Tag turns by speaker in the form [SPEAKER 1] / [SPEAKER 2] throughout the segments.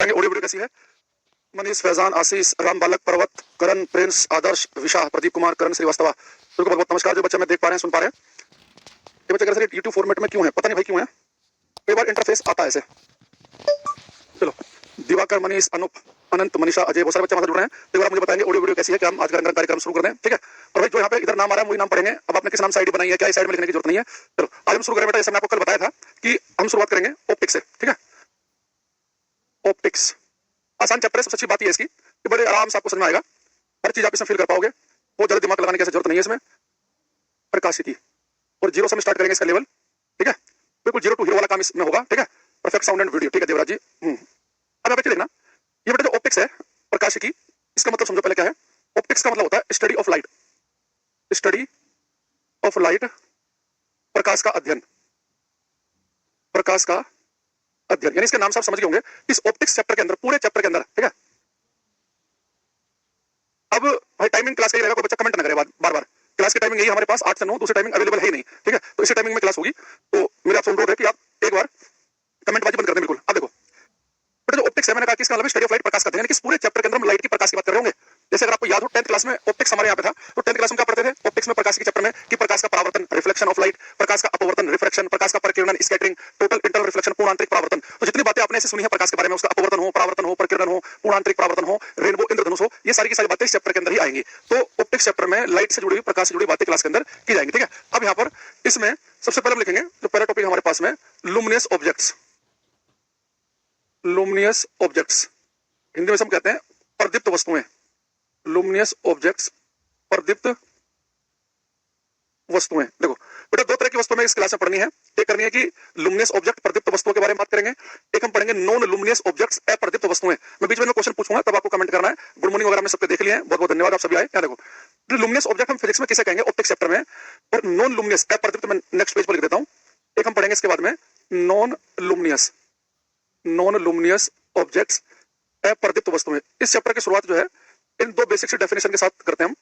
[SPEAKER 1] बताएंगे audio video कैसी है। मनीष, फैजान, आशीष, राम बालक, पर्वत, करण, प्रिंस, आदर्श, विशाह, प्रदीप कुमार, करण श्रीवास्तव, तो बहुत बहुत नमस्कार। जो बच्चे मैं देख पा रहे हैं, सुन पा रहे हैं, ये बच्चे अगर यूट्यूब फॉर्मेट में क्यों है पता नहीं भाई, क्यों है, कई बार इंटरफेस आता है ऐसे। चलो, दिवाकर, मनीष, अनुप, अनंत, मनीषा, अजय, बहुत सारे बच्चे हमारे जुड़ रहे हैं। तो एक बार मुझे बताएंगे ऑडियो वीडियो कैसी है कि हम आज का कार्यक्रम शुरू कर दें, ठीक है। और भाई जो यहाँ पे इधर नाम आ रहा है वही नाम पढ़ेंगे। अब आपने किस नाम से आईडी बनाई है, क्या इस साइड में लिखने की जरूरत नहीं है। चलो आज हम शुरू करें बेटा। जैसे मैंने आपको कल बताया था कि हम शुरुआत करेंगे ऑप्टिक्स से, ठीक है। ऑप्टिक्स आसान चैप्टर है। सबसे अच्छी बात यह इसकी कि बड़े आराम से आपको समझ में आएगा, हर चीज आप इसमें फील कर पाओगे। बहुत ज्यादा दिमाग लगाने की जरूरत नहीं है इसमें। प्रकाशिकी और जीरो से हम स्टार्ट करेंगे इसका लेवल, ठीक है। बिल्कुल जीरो टू हीरो वाला काम इसमें होगा, ठीक है। परफेक्ट साउंड एंड वीडियो, ठीक है देवराज जी। अब आप देखना, ये बेटा जो ऑप्टिक्स है, प्रकाशिकी, इसका मतलब समझो पहले क्या है। ऑप्टिक्स का मतलब होता है study of light. Study of light, प्रकाश का अध्ययन। प्रकाश का अध्ययन यानी इसके नाम से आप समझ गए होंगे इस ऑप्टिक्स चैप्टर के अंदर, पूरे चैप्टर के अंदर, ठीक है। अब भाई टाइमिंग क्लास का ही रहेगा, कोई बच्चा कमेंट ना करे बार बार। क्लास की टाइमिंग यही हमारे पास 8 से 9, दूसरी टाइमिंग अवेलेबल है ही नहीं, ठीक है। तो इसी टाइमिंग में क्लास होगी। तो मेरा आपसे अनुरोध है कि आप एक बार कमेंट बाजी बंद कर दें, बिल्कुल। अब देखो बेटा जो ऑप्टिक्स है, मैंने कहा कि इसका मतलब स्टडी ऑफ लाइट, प्रकाश का अध्ययन, यानी कि इस पूरे चैप्टर के अंदर हम लाइट की प्रकाश की बात कर रहे होंगे। जैसे अगर आपको याद हो 10th क्लास में ऑप्टिक्स हमारे यहाँ पे था, तो 10th क्लास में क्या पढ़ते थे ऑप्टिक्स में, प्रकाश के चैप्टर में, कि प्रकाश का परावर्तन, रिफ्लेक्शन ऑफ लाइट, प्रकाश का अपवर्तन, रिफ्रैक्शन, प्रकाश का परिकिरणन, स्कैटरिंग, टोटल इंटरनल रिफ्लेक्शन, पूर्ण आंतरिक परावर्तन। तो जितनी बातें आपने ऐसे सुनी है प्रकाश के बारे में, उसका अपवर्तन हो, परावर्तन हो, परिकिरणन हो, पूर्ण आंतरिक परावर्तन हो, रेनबो, इंद्रधनुष हो, ये सारी की सारी बातें इस चैप्टर के अंदर ही आएंगी। तो ऑप्टिक्स चैप्टर में लाइट से जुड़ी हुई, प्रकाश से जुड़ी बातें क्लास के अंदर की जाएंगी, ठीक है। अब यहाँ पर इसमें सबसे पहले हम लिखेंगे जो पहला टॉपिक हमारे पास में, luminous objects. Luminous objects Hindi में हम कहते हैं प्रदीप्त वस्तुएं। लुमिनियस ऑब्जेक्ट्स, प्रदीप्त वस्तुएं। देखो बेटा दो तरह की वस्तुएं इस क्लास में पढ़नी है। एक करनी है कि लुमिनियस ऑब्जेक्ट, प्रदीप्त वस्तुओं के बारे में बात करेंगे। एक हम पढ़ेंगे नॉन लुमिनियस ऑब्जेक्ट्स, अप्रदीप्त वस्तुएं। मैं बीच में क्वेश्चन पूछूंगा, तब आपको कमेंट करना है। गुड मॉर्निंग वगैरह में सबके देख लिए हैं, बहुत बहुत धन्यवाद, आप सभी आए। क्या देखो लुमिनियस ऑब्जेक्ट हम फिजिक्स में किसे कहेंगे, ऑप्टिक्स चैप्टर में। और नॉन लुमिनियस, अप्रदीप्त, मैं नेक्स्ट पेज पर लिख देता हूं। एक हम पढ़ेंगे इसके बाद में non luminous, non luminous objects, अप्रदीप्त वस्तुएं। इस चैप्टर की शुरुआत जो है इन दो बेसिक से डेफिनेशन के साथ करते हैं हम।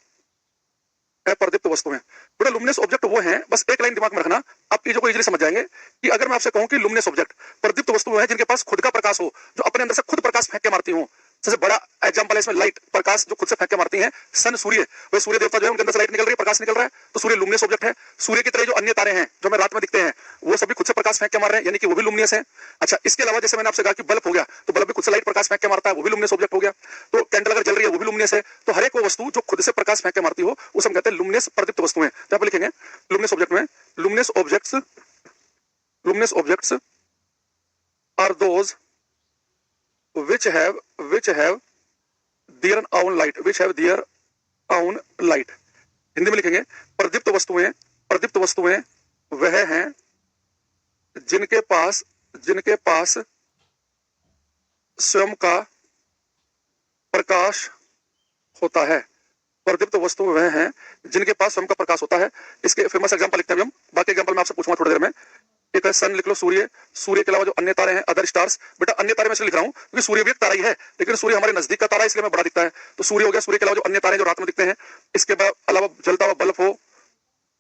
[SPEAKER 1] अप्रदीप्त वस्तुएं, बेटा लुमिनियस ऑब्जेक्ट वो हैं, बस एक लाइन दिमाग में रखना, आप चीजों को इजीली समझ जाएंगे। कि अगर मैं आपसे कहूं कि लुमिनियस ऑब्जेक्ट, प्रदीप्त वस्तुएं हैं जिनके पास खुद का प्रकाश हो, जो अपने अंदर से खुद प्रकाश फेंक के मारती हो। सबसे बड़ा एग्जांपल है इसमें लाइट, प्रकाश जो खुद से फेंक के मारती है। सन, सूर्य, वही सूर्य देवता जो है उनके अंदर से लाइट निकल रही है, प्रकाश निकल रहा है, तो सूर्य लुमिनियस ऑब्जेक्ट है। सूर्य की तरह जो अन्य तारे हैं जो हमें रात में दिखते हैं, वो सभी खुद से प्रकाश फेंक के मार रहे हैं, यानी कि वो भी लुमिनियस है। अच्छा, इसके अलावा जैसे मैंने आपसे कहा कि बल्ब हो गया, तो बल्ब भी खुद से लाइट प्रकाश फेंक के मारता है, वो भी लुमिनियस ऑब्जेक्ट हो गया। तो कैंडल अगर जल रही है वो भी लुमिनियस है। तो हर एक वो वस्तु जो खुद से प्रकाश फेंक के मारती हो, उसे हम कहते हैं लुमिनियस प्रदीप्त वस्तुएं। तो आप लिखेंगे लुमिनियस ऑब्जेक्ट में, luminous objects, luminous objects are those which have their own light, which have their own light। Hindi में लिखेंगे प्रदीप्त वस्तुएं, प्रदीप्त वस्तुएं वह हैं जिनके पास स्वयं का प्रकाश होता है। प्रदीप्त वस्तुएं वह हैं जिनके पास स्वयं का प्रकाश होता है। इसके फेमस एग्जांपल लिखते हैं हम, बाकी एग्जांपल मैं आपसे पूछूंगा थोड़ी देर में। एक है सन, लिख लो सूर्य। सूर्य के अलावा जो अन्य तारे हैं, अदर स्टार्स। बेटा अन्य तारे में इसलिए लिख रहा हूं क्योंकि सूर्य भी एक तारा ही है, लेकिन सूर्य हमारे नजदीक का तारा है, इसलिए हमें बड़ा दिखता है। तो सूर्य हो गया। सूर्य के अलावा जो अन्य तारे जो रात में दिखते हैं, इसके अलावा जलता हुआ बल्ब हो,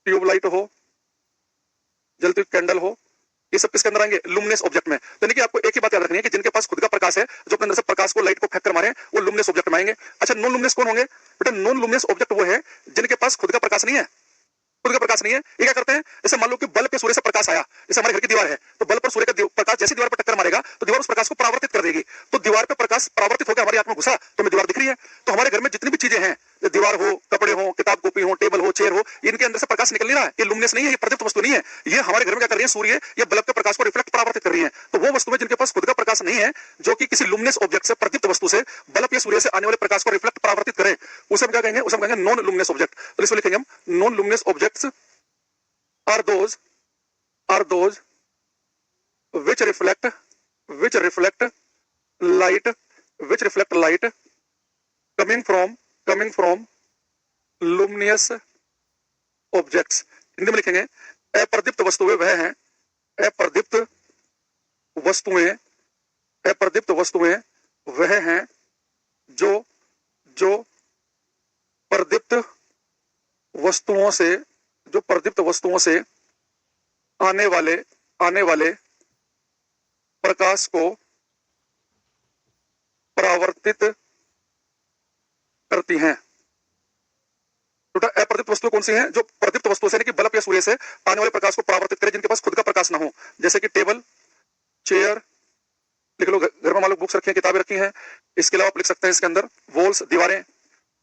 [SPEAKER 1] ट्यूबलाइट हो, जलती हुई कैंडल हो, ये सब किसके अंदर आएंगे, लुमिनियस ऑब्जेक्ट में। यानी कि आपको एक ही बात याद रखनी है कि जिनके पास खुद का प्रकाश है, जो अपने अंदर से प्रकाश को, लाइट को फेंक कर मारे, वो लुमिनियस ऑब्जेक्ट में आएंगे। अच्छा, नॉन लुमिनियस कौन होंगे बेटा, नॉन लुमिनियस ऑब्जेक्ट वो है जिनके पास खुद का प्रकाश नहीं है। खुद का प्रकाश नहीं है, ये क्या करते हैं, जैसे मान लो कि बल्ब पे सूर्य से प्रकाश आया, जैसे हमारे घर की दीवार है, तो बल्ब पर सूर्य का प्रकाश जैसे दीवार पर टक्कर मारेगा तो दीवार उस प्रकाश को परावर्तित कर देगी। तो दीवार पे प्रकाश परावर्तित होकर हमारी आंख में घुसा तो हमें दीवार दिख रही है। तो हमारे घर में जितनी भी चीजें हैं, दीवार हो, कपड़े हो, किताब कॉपी हो, टेबल हो, चेयर हो, इनके अंदर से प्रकाश निकल नहीं रहा है, ये लुमिनियस नहीं है, ये प्रदीप्त वस्तु नहीं है। ये हमारे घर में क्या कर रही है, सूर्य या बल्ब के प्रकाश को रिफ्लेक्ट, परावर्तित कर रही है। तो वो वस्तुएं जिनके पास खुद का प्रकाश नहीं है, जो कि किसी लुमिनियस ऑब्जेक्ट से, प्रदीप्त वस्तु से, बल्ब या सूर्य से आने वाले प्रकाश को रिफ्लेक्ट, परावर्तित करें, उसे हम क्या कहेंगे, उसे हम कहेंगे नॉन लुमिनियस ऑब्जेक्ट। तो इसमें लिखेंगे हम non luminous objects are those which reflect light, coming from luminous objects। Hindi में लिखेंगे अप्रदीप्त वस्तुएं वह हैं, अप्रदीप्त वस्तुएं वह हैं जो प्रदीप्त वस्तुओं से आने वाले प्रकाश को परावर्तित करती हैं। अप्रदीप्त वस्तुएं कौन सी हैं? जो प्रदीप्त वस्तु से, यानी कि बल्ब या सूर्य से आने वाले प्रकाश को परावर्तित करे, जिनके पास खुद का प्रकाश ना हो, जैसे कि टेबल, चेयर, लिख लो, घर में मान लो बुक्स रखी हैं, किताबें रखी हैं। इसके अलावा आप लिख सकते हैं इसके अंदर वॉल्स, दीवारें,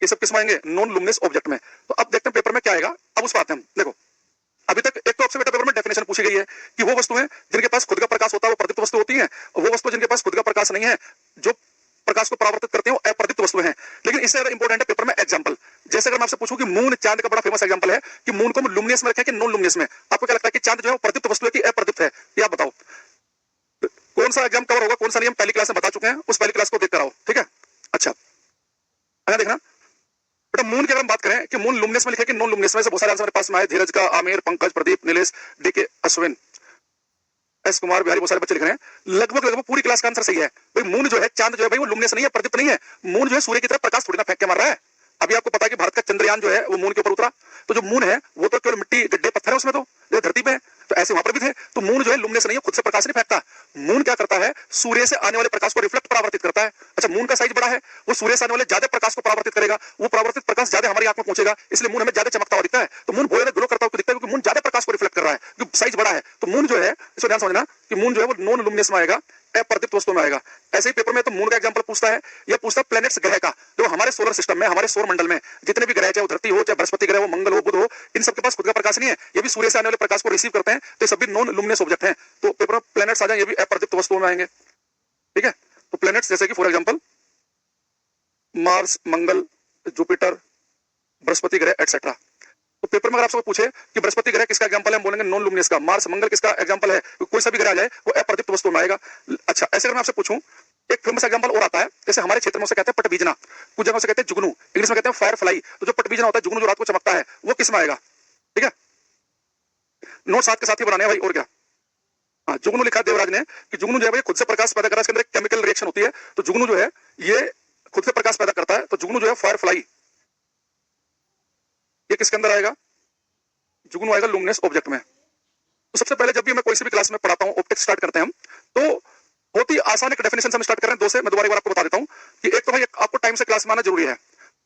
[SPEAKER 1] ये सब किसमें आएंगे? नॉन लुमिनस ऑब्जेक्ट में। तो अब देखते हैं पेपर में क्या आएगा। अब उस पर आते हैं हम। देखो, अभी तक एक तो आपसे बेटा पेपर में डेफिनेशन पूछी गई है कि वो वस्तुएं जिनके पास खुद का प्रकाश होता है वो प्रदीप्त वस्तु होती हैं, वो वस्तु जिनके पास खुद का प्रकाश नहीं है, जो प्रकाश को परावर्तित करते हैं, वो अप्रदीप्त वस्तुएं हैं। लेकिन इससे ज्यादा इंपॉर्टेंट है पेपर में एग्जांपल। जैसे अगर मैं आपसे पूछूं कि मून, चांद का बड़ा फेमस एग्जांपल है कि मून को लुमिनियस में रखें कि नॉन लुमिनियस में, आपको क्या लगता है कि चांद जो है वो प्रदीप्त वस्तु है कि अप्रदीप्त है? ये आप बताओ, कौन सा एग्जाम कवर होगा, कौन सा नहीं हम पहली क्लास में बता चुके हैं, उस पहली क्लास को देखकर आओ, ठीक है? अच्छा, आगे देखना बेटा, मून की अगर हम बात करें कि मून लुमिनस में लिखे कि नॉन लुमिनस में, से बहुत सारे आंसर मेरे पास में आए। धीरज का, आमिर, पंकज, प्रदीप, नीलेश, डीके, अश्विन, एस कुमार, बिहारी, बहुत सारे बच्चे लिख रहे हैं। लगभग लगभग पूरी क्लास का आंसर सही है। भाई मून जो है, चांद जो है, भाई वो लुमिनस नहीं है, प्रदीप्त नहीं है। मून जो है सूर्य की तरफ प्रकाश थोड़ी ना फेंक के मार रहा है। अभी आपको पता है कि भारत का चंद्रयान जो है वो मून के ऊपर उतरा, तो जो मून है वो तो केवल मिट्टी, गड्ढे, पत्थर है उसमें, तो जो धरती पे है, तो ऐसे वहां पर भी थे। तो मून जो है लुमिनस नहीं है, खुद से प्रकाश नहीं फेंकता। मून क्या करता है? सूर्य से आने वाले प्रकाश को रिफ्लेक्ट, परावर्तित करता है। अच्छा, मून का साइज बड़ा है, वो सूर्य से आने वाले ज्यादा प्रकाश को परावर्तित करेगा, वो परावर्तित प्रकाश ज्यादा हमारी आंख में पहुंचेगा, इसलिए मून हमें ज्यादा चमकता हुआ दिखता है। तो मून बहुत ग्लो करता हुआ दिखता है क्योंकि मून ज्यादा प्रकाश को रिफ्लेक्ट कर रहा है, क्योंकि साइज बड़ा है। तो मून जो है, इसको ध्यान समझना कि मून जो है वो नॉन लुमिनस में आएगा, अप्रदीप्त वस्तु में आएगा। ऐसे ही पेपर में तो मून का एग्जांपल पूछता है, या पूछता है प्लैनेट्स, ग्रह का। जो हमारे सोलर सिस्टम में, हमारे सौर मंडल में जितने भी ग्रह, चाहे वो धरती हो, चाहे बृहस्पति ग्रह हो, मंगल हो, बुध हो, इन सबके पास खुद का प्रकाश नहीं है, ये भी सूर्य से आने वाले प्रकाश को रिसीव करते हैं, तो सभी नॉन लुमिनस ऑब्जेक्ट हैं। तो पेपर में प्लैनेट्स आ जाए, ये भी अप्रदीप्त वस्तुओं में आएंगे, ठीक है? तो प्लैनेट्स जैसे कि for example Mars, Mangal, Jupiter, Brihaspati ग्रह एक्सेट्रा। तो पेपर में अगर आपसे पूछे कि बृहस्पति ग्रह किसका एग्जांपल है, हम बोलेंगे नॉन लुमिनस का। मार्स, मंगल किसका एग्जांपल है? कोई सा भी ग्रह आ जाए वो अप्रदीप्त वस्तु में आएगा। अच्छा, ऐसे अगर मैं आपसे पूछूं, एक फेमस एग्जांपल और आता है, जैसे हमारे क्षेत्र में उसे कहते हैं पटबीजना, कुछ जगहों से कहते हैं जुगनू, इंग्लिश में कहते हैं फायर फ्लाई। तो जो पटबीजना होता है, जुगनू जो रात को चमकता है, वो किस में आएगा? ठीक है, नोट साथ के साथ ही बनाने हैं भाई, और क्या? हाँ, जुगनू लिखा देवराज ने कि जुगनू जो है खुद से प्रकाश पैदा कर रहा है, इसके अंदर एक केमिकल रिएक्शन होती है, तो जुगनू जो है ये खुद से प्रकाश पैदा करता है। तो जुगनू जो है फायर फ्लाई, ये किसके अंदर आएगा? जुगनू आएगा लुमिनस ऑब्जेक्ट में। तो सबसे पहले जब भी मैं कोई सी भी क्लास में पढ़ाता हूं, ऑप्टिक्स स्टार्ट करते हैं हम, तो बहुत ही आसान एक डेफिनेशन से हम स्टार्ट कर रहे हैं, दो से। मैं दोबारा एक बार आपको बता देता हूं कि एक तो भाई आपको टाइम से क्लास में आना जरूरी है।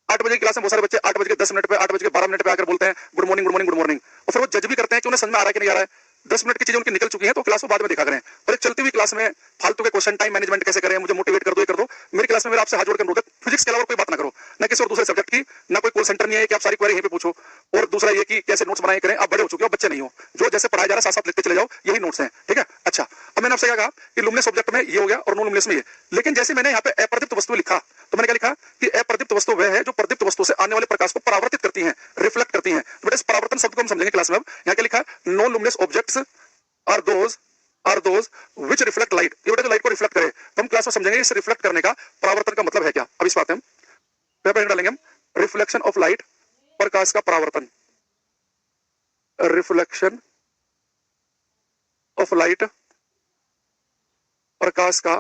[SPEAKER 1] 8 बजे की क्लास में बहुत सारे बच्चे 8:10 पे, 8:12 पे आकर बोलते हैं good morning, good morning, good morning, और फिर वो जज भी करते हैं कि उन्हें समझ में आ रहा है कि नहीं आ रहा है। 10 मिनट की चीजें उनकी निकल चुकी हैं, तो क्लास को बाद में देखा करें। और एक चलती हुई क्लास में फालतू के क्वेश्चन, टाइम मैनेजमेंट कैसे करें, मुझे मोटिवेट कर दो, ये कर दो। मेरी क्लास में मेरा आपसे हाथ जोड़कर अनुरोध है, फिजिक्स के अलावा कोई बात ना करो, ना किसी और दूसरे सब्जेक्ट की, ना कोई कॉल सेंटर नहीं है कि आप सारी क्वेरी यहीं पे पूछो। और दूसरा ये कि कैसे नोट्स बनाए करें, आप बड़े हो चुके हो, बच्चे नहीं हो, जो जैसे पढ़ाया जा रहा है साथ साथ लिखते चले जाओ, यही नोट्स हैं, ठीक है? अच्छा, अब मैंने आपसे क्या कहा कि लुमिनस ऑब्जेक्ट में ये हो गया और नॉन लुमिनस में ये। लेकिन जैसे मैंने यहाँ पे अप्रदीप्त वस्तु लिखा, तो मैंने क्या लिखा कि अप्रदीप्त वस्तु वह है जो प्रदीप्त वस्तु से आने वाले प्रकाश को परावर्तित करती है, रिफ्लेक्ट करती है। तो बेटा इस परावर्तन शब्द को हम समझेंगे क्लास में। अब यहाँ क्या लिखा? Non luminous objects are those which reflect light. ये बेटा जो लाइट को रिफ्लेक्ट करे, तो हम क्लास में समझेंगे इस रिफ्लेक्ट करने का परावर्तन का मतलब है क्या। अब इस बात हम पेपर में डालेंगे हम, रिफ्लेक्शन ऑफ लाइट, प्रकाश का परावर्तन, रिफ्लेक्शन ऑफ लाइट, प्रकाश का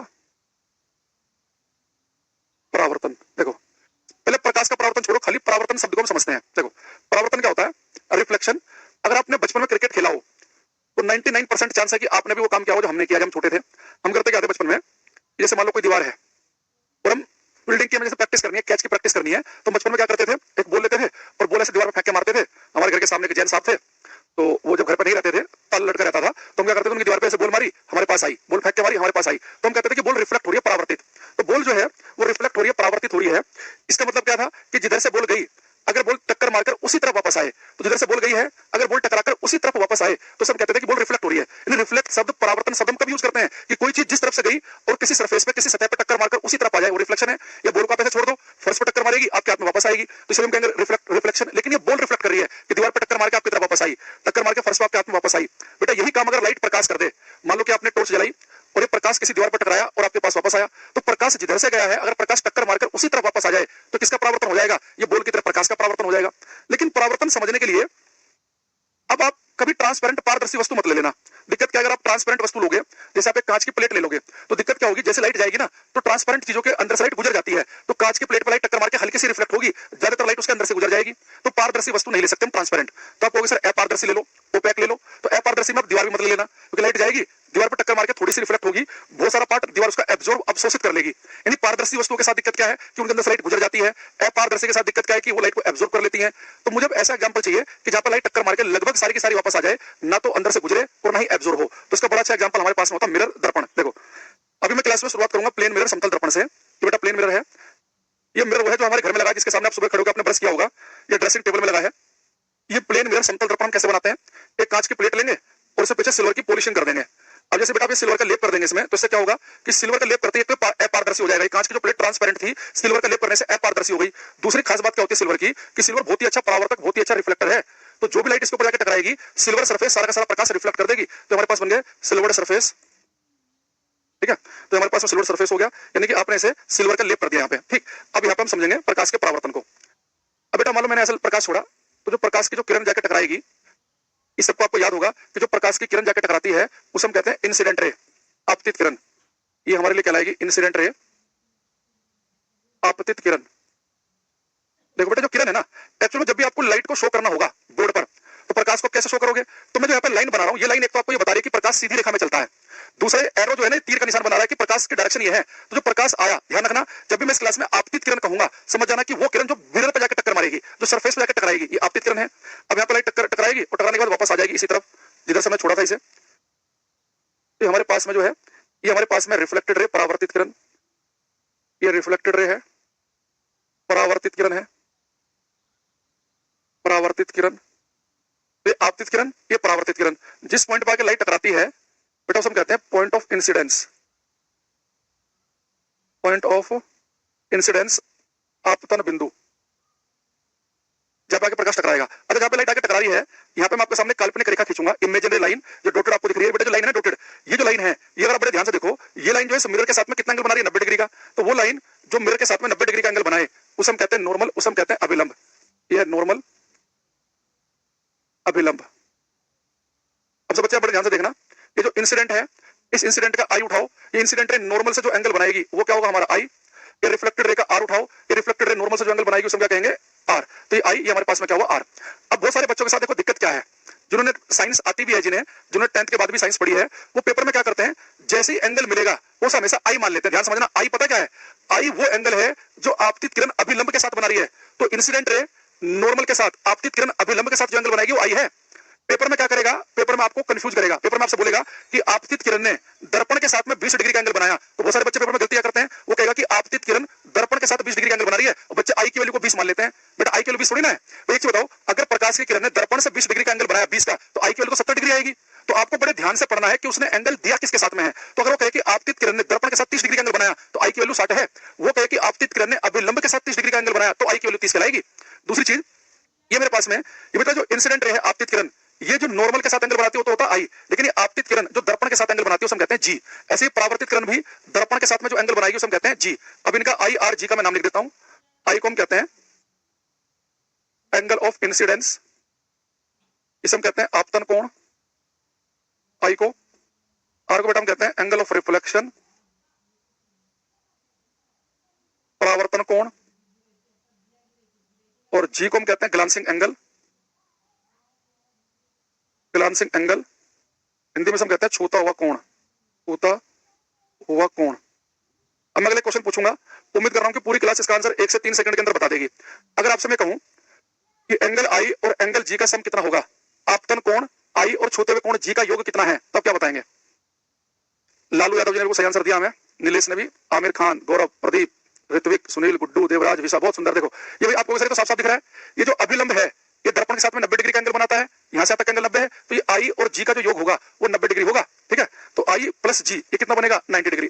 [SPEAKER 1] परावर्तन। देखो पहले प्रकाश का परावर्तन छोड़ो, खाली परावर्तन शब्द को हम समझते हैं। देखो परावर्तन क्या होता है? रिफ्लेक्शन। अगर आपने बचपन में क्रिकेट खेला हो तो 99% चांस है कि आपने भी वो काम किया हो जो हमने किया जब हम छोटे थे। हम करते क्या थे बचपन में, जैसे मान लो कोई दीवार है और हम फील्डिंग की हमें जैसे प्रैक्टिस करनी है, कैच की प्रैक्टिस करनी है, तो बचपन में क्या करते थे, एक बॉल लेते थे और बॉल ऐसे दीवार में फेंक के मारते थे। हमारे घर के सामने के जैन साहब थे, तो वो जब घर पर नहीं रहते थे, ताला लटका रहता था, तो हम क्या करते थे, उनकी दीवार पे ऐसे बॉल मारी, हमारे पास आई, बॉल फेंक के मारी, हमारे पास आई, तो हम कहते थे कि बॉल रिफ्लेक्ट हो रही है, परावर्तित। तो बॉल जो है वो रिफ्लेक्ट हो रही है, परावर्तित हो रही है। इसका मतलब क्या था कि जिधर से बॉल गई, अगर बॉल टक्कर मारकर उसी तरफ वापस आए, तो जिधर से बॉल गई है अगर बॉल टकराकर उसी तरफ वापस आए, तो सब कहते थे कि बॉल रिफ्लेक्ट हो रही है। इन रिफ्लेक्ट शब्द, परावर्तन शब्द हम कब यूज करते हैं कि कोई चीज जिस तरफ से गई और किसी सरफेस पे, किसी सतह पे टक्कर मारकर उसी तरफ आ जाए, वो रिफ्लेक्शन है। या बॉल को आप ऐसे छोड़ दो, फर्श पे टक्कर मारेगी, आपके हाथ में वापस आएगी, तो इसलिए हम कहेंगे रिफ्लेक्शन। लेकिन ये बॉल रिफ्लेक्ट कर रही है कि दीवार पे टक्कर मार के आपकी तरफ वापस आई, टक्कर मार के फर्श पे आपके हाथ में वापस आई। बेटा यही काम अगर लाइट प्रकाश कर दे, मान लो कि आपने टॉर्च जलाई और ये प्रकाश किसी दीवार पर टकराया और आपके पास वापस आया, तो प्रकाश जिधर से गया है अगर प्रकाश टक्कर मारकर उसी तरफ वापस आ जाए, तो किसका परावर्तन हो जाएगा? ये बॉल की तरफ प्रकाश का परावर्तन हो जाएगा। लेकिन परावर्तन समझने के लिए अब आप कभी ट्रांसपेरेंट, पारदर्शी वस्तु मत ले लेना। दिक्कत क्या, अगर आप ट्रांसपेरेंट वस्तु लोगे, जैसे आप एक कांच की प्लेट ले लोगे, तो दिक्कत क्या होगी, जैसे लाइट जाएगी ना, तो ट्रांसपेरेंट चीजों के अंदर से लाइट गुजर जाती है, तो कांच की प्लेट पर लाइट टक्कर मार के हल्की सी रिफ्लेक्ट होगी, ज्यादातर लाइट उसके अंदर से गुजर जाएगी। तो पारदर्शी वस्तु नहीं ले सकते हम, ट्रांसपेरेंट। तो आप कहोगे सर अपारदर्शी ले लो, ओपेक ले लो। तो अपारदर्शी में दीवार भी मत ले लेना, क्योंकि लाइट जाएगी दीवार पर टक्कर मार के थोड़ी सी रिफ्लेक्ट होगी, बहुत सारा पार्ट दीवार उसका एब्जॉर्ब अवशोषित कर लेगी। यानी पारदर्शी वस्तुओं के साथ दिक्कत क्या है कि उनके अंदर से लाइट गुजर जाती है, अपारदर्शी के साथ दिक्कत क्या है कि वो लाइट को एब्जॉर्ब कर लेती है। तो मुझे ऐसा एग्जांपल चाहिए कि जहां पर लाइट टक्कर मार के लगभग सारी की सारी वापस आ जाए, ना तो अंदर से गुजरे और ना ही एब्जॉर्ब हो। तो इसका बड़ा अच्छा एग्जांपल हमारे पास में होता है मिरर, दर्पण। देखो अभी मैं क्लास में शुरुआत करूंगा प्लेन मिरर, समतल दर्पण से। ये बेटा प्लेन मिरर है, ये मिरर वो है जो हमारे घर में लगा है, जिसके सामने आप सुबह खड़े होकर आपने ब्रश किया होगा, ये ड्रेसिंग टेबल में लगा है। ये प्लेन मिरर समतल दर्पण कैसे बनाते हैं, एक कांच की प्लेट लेंगे और उससे पीछे सिल्वर की पॉलिशिंग कर देंगे। अब जैसे बेटा आप सिल्वर का लेप कर देंगे इसमें, तो इससे क्या होगा कि सिल्वर का लेप करते ही एक तो अपारदर्शी हो जाएगा। कांच की जो प्लेट ट्रांसपेरेंट थी, सिल्वर का लेप करने से अपारदर्शी हो गई। दूसरी खास बात क्या होती है सिल्वर की कि सिल्वर बहुत ही अच्छा परावर्तक, बहुत ही अच्छा रिफ्लेक्टर है। तो जो भी लाइट इसके ऊपर जाकर टकराएगी, सिल्वर सरफेस सारा का सारा प्रकाश रिफ्लेक्ट कर देगी। तो हमारे पास बन गया सिल्वर सरफेस, ठीक है। तो हमारे पास सिल्वर सरफेस हो गया, यानी कि आपने इसे सिल्वर का लेप कर दिया यहाँ पे, ठीक। अब यहाँ पे हम समझेंगे प्रकाश के परावर्तन को। अब बेटा मान लो मैंने ऐसा प्रकाश छोड़ा, तो जो प्रकाश की जो किरण जाकर टकराएगी, इस सबको आपको याद होगा कि जो प्रकाश की किरण जाकर टकराती है उसे हम कहते हैं इंसिडेंट रे, आपतित किरण। ये हमारे लिए कहलाएगी इंसिडेंट रे, आपतित किरण। देखो बेटा जो किरण है ना, एक्चुअली जब भी आपको लाइट को शो करना होगा बोर्ड पर, तो प्रकाश को कैसे शो करोगे? तो मैं जो यहाँ पे लाइन बना रहा हूँ, ये लाइन एक तो आपको ये बता रही है कि प्रकाश सीधी रेखा में चलता है, दूसरे एरो जो है ना तीर का निशान बना रहा है कि प्रकाश की डायरेक्शन ये है। तो जो प्रकाश आया, ध्यान रखना, जब भी मैं इस क्लास में आपतित किरण कहूंगा, समझ जाना कि वो किरण जो मिरर पे जाकर टक्कर मारेगी, जो सरफेस पे जाकर टकराएगी, ये आपतित किरण है। अब यहाँ पे लाइट टकराएगी और टकराने के बाद वापस आ जाएगी इसी तरफ जिधर से मैं छोड़ा था इसे। तो हमारे पास में जो है, ये हमारे पास में रिफ्लेक्टेड रे, परावर्तित किरण, ये रिफ्लेक्टेड रे है, परावर्तित किरण है, परावर्तित किरण, ये आपतित किरण, ये परावर्तित किरण। जिस पॉइंट पर आके लाइट टकराती है बेटा उसे हम कहते हैं point of incidence, point of incidence, आपतन बिंदु, जब आके प्रकाश टकराएगा। अगर जहां पे लाइट आके टकरा रही है, यहाँ पे मैं आपके सामने काल्पनिक रेखा खींचूंगा, इमेजिनरी लाइन, जो डॉटेड आपको दिख रही है बेटा, जो लाइन है डॉटेड, ये जो लाइन है, ये अगर आप बड़े ध्यान से देखो, ये लाइन जो है मिरर के साथ में कितना एंगल बना रही है, 90 डिग्री का। तो वो लाइन जो मिरर के साथ में 90 डिग्री का एंगल बनाए उसे हम कहते हैं नॉर्मल, उसे हम कहते हैं अभिलंब। ये है नॉर्मल, अभिलंब। अब सब बच्चे बड़े ध्यान से देखना, ये जो इंसिडेंट है, इस इंसिडेंट का आई उठाओ, ये इंसिडेंट रे नॉर्मल से जो एंगल बनाएगी वो क्या होगा, हमारा आई। ये रिफ्लेक्टेड रे का आर उठाओ, ये रिफ्लेक्टेड रे नॉर्मल से जो एंगल बनाएगी उसे क्या कहेंगे, आर। तो ये आई, ये हमारे पास में क्या हुआ, आर। अब बहुत सारे बच्चों के साथ देखो दिक्कत क्या है, जिन्होंने साइंस आती भी है, जिन्होंने 10th के बाद भी साइंस पढ़ी है, वो पेपर में क्या करते हैं, जैसे ही एंगल मिलेगा वो हमेशा आई मान लेते हैं। ध्यान समझना, आई पता क्या है, आई वो एंगल है जो आपतित किरण अभिलंब के साथ बना रही है। तो इंसिडेंट रे नॉर्मल के साथ आपतित किरण अभिलंब के साथ जो एंगल बनाएगी वो आई है। पेपर में क्या करेगा, पेपर में आपको कंफ्यूज करेगा, पेपर में आपसे बोलेगा कि आपतित किरण ने दर्पण के साथ में 20 डिग्री का एंगल बनाया। तो बहुत सारे बच्चे पेपर में गलतियां करते हैं, वो कहेगा कि आपतित किरण दर्पण के साथ 20 डिग्री का एंगल बना रही है, और बच्चे आई की वैल्यू को 20 मान लेते हैं। बेटा आई की वैल्यू 20 थोड़ी ना है। तो एक चीज बताओ, अगर प्रकाश की किरण ने दर्पण से 20 डिग्री का एंगल बनाया 20 का, तो आई की वैल्यू तो 70 डिग्री आएगी। तो आपको बड़े ध्यान से पढ़ना है कि उसने एंगल दिया किसके साथ में है। तो अगर वो कहे कि आपतित किरण ने दर्पण के साथ 30 डिग्री का एंगल बनाया, तो आई की वैल्यू 60 है। वो कहे कि आपतित किरण ने अभिलंब के साथ 30 डिग्री का एंगल बनाया, तो आई की वैल्यू 30 कहलाएगी। दूसरी चीज, ये मेरे पास में ये बेटा जो इंसिडेंट रे है आपतित किरण, ये जो नॉर्मल के साथ एंगल बनाती है तो होता है आई, लेकिन ये आपतित किरण जो दर्पण के साथ एंगल बनाती है उसे हम कहते हैं जी। ऐसे ही परावर्तित किरण भी दर्पण के साथ में जो एंगल बनाएगी उसे हम कहते हैं जी। अब इनका आई आर जी का मैं नाम लिख देता हूं। आई को हम कहते हैं एंगल ऑफ इंसिडेंस, इसे हम कहते हैं आपतन कोण, आई को। आर को बेटा हम कहते हैं एंगल ऑफ रिफ्लेक्शन, परावर्तन कोण, और जी को हम कहते हैं glancing angle, glancing angle, Hindi में हम कहते हैं छूता हुआ कोण, छूता हुआ कोण। अब मैं अगले क्वेश्चन पूछूंगा, उम्मीद कर रहा हूं कि पूरी क्लास इसका आंसर 1 से 3 सेकंड के अंदर बता देगी। अगर आपसे मैं कहूं कि एंगल आई और एंगल जी का सम कितना होगा, आपतन कोण आई और छूते हुए कोण जी का योग कितना है, तब क्या बताएंगे? लालू यादव जी ने को सही आंसर दिया, हमें निलेश ने भी, आमिर खान, गौरव, प्रदीप, ऋत्विक, सुनील, गुड्डू, देवराज, विशा, बहुत सुंदर। देखो ये भाई आपको तो साफ साफ दिख रहा है, ये जो अभिलंब है ये दर्पण के साथ में 90 डिग्री का एंगल बनाता है, यहां से तक एंगल 90 है, तो ये आई और जी का जो योग होगा वो 90 डिग्री होगा, ठीक है। तो आई प्लस जी ये कितना बनेगा, 90 डिग्री।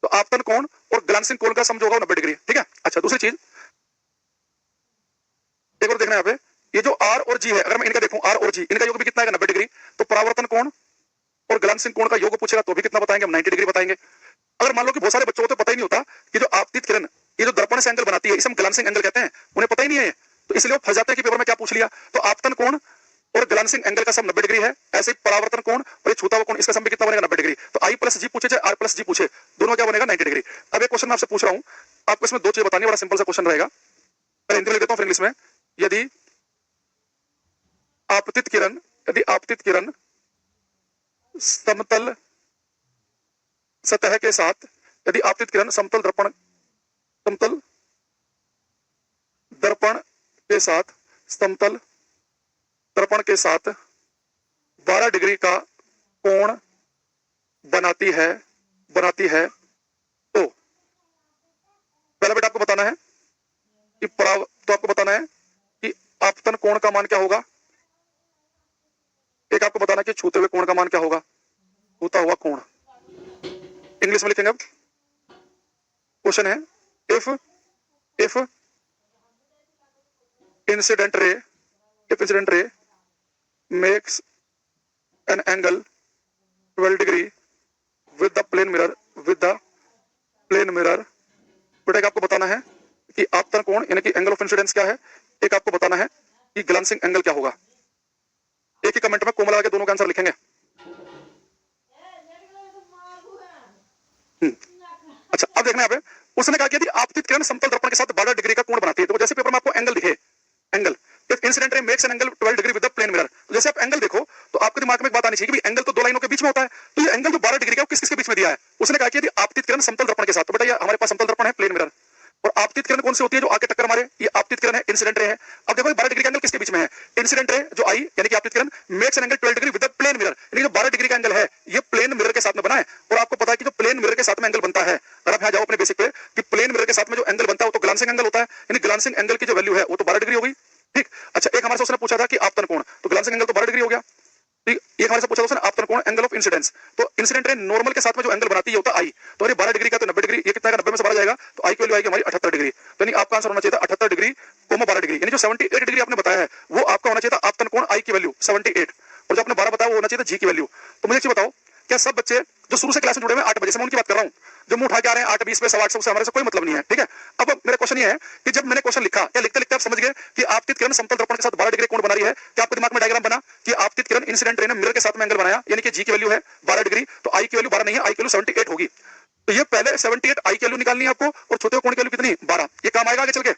[SPEAKER 1] तो आपतन कोण और ग्लांसिंग कोण का सम जो होगा 90 डिग्री, ठीक है। अच्छा दूसरी चीज एक और देखना यहाँ पे, ये जो आर और जी है, अगर मैं इनका देखूं आर और जी, इनका योग भी कितना है, 90 डिग्री। तो परावर्तन कोण और ग्लांसिंग कोण का योग पूछेगा तो भी कितना बताएंगे हम, 90 डिग्री बताएंगे। अगर मान लो कि बहुत सारे बच्चों को तो पता ही नहीं होता कि जो आपतित किरण ये जो दर्पण से एंगल बनाती है इसे हम ग्लांसिंग एंगल कहते हैं, उन्हें पता ही नहीं है, तो इसलिए वो फंस जाते हैं कि पेपर में क्या पूछ लिया। तो आपतन कोण और ग्लांसिंग एंगल का सम 90 डिग्री है, ऐसे ही परावर्तन कोण और ये छूता हुआ कोण इसका सम भी कितना बनेगा, 90 डिग्री। तो आई प्लस जी पूछे चाहे आर प्लस जी पूछे, दोनों क्या बनेगा, 90 डिग्री। अब एक क्वेश्चन मैं आपसे पूछ रहा हूं, आपको इसमें दो चीजें बतानी है, बड़ा सिंपल सा क्वेश्चन रहेगा, पहले हिंदी में लिख देता हूं फिर इंग्लिश में। यदि आपतित किरण यदि आपतित किरण समतल सतह के साथ, यदि आपतित किरण समतल दर्पण समतल दर्पण के साथ 12 डिग्री का कोण बनाती है तो पहला बेटा आपको बताना है कि आपको बताना है कि आपतन कोण का मान क्या होगा। एक आपको बताना है कि छूते हुए कोण का मान क्या होगा, छूता हुआ कोण। इंग्लिश में लिखेंगे। अब क्वेश्चन है, इफ इंसिडेंट रे makes an angle 12 degree with the plane mirror बेटा आपको बताना है कि आपतन कोण यानी कि एंगल ऑफ इंसिडेंस क्या है। एक आपको बताना है कि ग्लांसिंग एंगल क्या होगा। एक ही कमेंट में कोमा लगा के दोनों का आंसर लिखेंगे। अच्छा, अब देखना यहाँ पे उसने कहा कि आपतित किरण समतल दर्पण के साथ 12 डिग्री का कोण बनाती है। तो जैसे पेपर में आपको एंगल दिखे, angle if incident ray makes an angle 12 degree with the plane mirror, तो जैसे आप एंगल देखो तो आपके दिमाग में एक बात आनी चाहिए कि एंगल तो दो लाइनों के बीच में होता है। तो ये एंगल जो 12 डिग्री का वो किस किस के बीच में दिया है। उसने कहा कि यदि आपतित किरण समतल दर्पण के साथ, तो बेटा ये हमारे पास समतल दर्पण है, प्लेन मिरर, और आपतित किरण कौन सी होती है जो आके टक्कर मारे, ये आपतित किरण है, इंसिडेंट रे है। अब देखो 12 डिग्री का एंगल किसके बीच में है, इंसिडेंट रे जो आई यानी कि आपतित किरण makes an angle 12 degree with the plane mirror, यानी जो 12 डिग्री का एंगल है ये प्लेन मिरर के साथ में बना है। और आपको पता है कि जो प्लेन मिरर के साथ में एंगल बनता है, अगर आप यहाँ जाओ अपने बेसिक पे कि प्लेन मिरर के साथ में जो एंगल बनता है वो तो ग्लांसिंग एंगल होता है, यानी ग्लांसिंग एंगल की जो वैल्यू है वो तो 12 डिग्री हो गई। ठीक। अच्छा, एक हमारे से उसने पूछा था कि आपतन कोण, तो ग्लांसिंग एंगल तो 12 डिग्री हो गया। ठीक। एक हमारे से पूछा था उसने आपतन कोण एंगल ऑफ इंसिडेंस, तो इंसिडेंट रे नॉर्मल के साथ में जो एंगल बनाती है होता है आई। तो ये 12 डिग्री का तो 90 डिग्री, ये कितना का 90 में से 12 जाएगा तो आई की वैल्यू आएगी हमारी 78 डिग्री। तो यानी आपका आंसर होना चाहिए था 78 डिग्री, 12 डिग्री, यानी जो 78 डिग्री आपने बताया है वो आपका होना चाहिए था आपतन कोण आई की वैल्यू 78, और जो आपने 12 बताया वो होना चाहिए था जी की वैल्यू। तो मुझे बताओ, क्या सब बच्चे जो शुरू से क्लास में जुड़े हुए हैं 8 बजे से, मैं उनकी बात कर रहा हूं, जो मुंह उठा के आ रहे हैं 8:20 पे 8:15 से हमारे से कोई मतलब नहीं है। ठीक है। अब मेरा क्वेश्चन ये है कि जब मैंने क्वेश्चन लिखा, क्या लिखते लिखते आप समझ गए कि आपतित किरण समतल दर्पण के साथ 12 डिग्री कोण बना रही है। क्या आपके दिमाग में डायग्राम बना कि आपतित किरण इंसिडेंट रे ने मिरर के साथ में एंगल बनाया, यानी कि जी की वैल्यू है 12 डिग्री, तो आई की वैल्यू 12 नहीं है, आई की वैल्यू 78 होगी। तो ये पहले 78 आई की वैल्यू निकालनी है आपको, और छोटे कोण की वैल्यू कितनी 12। ये काम आएगा आगे चल के।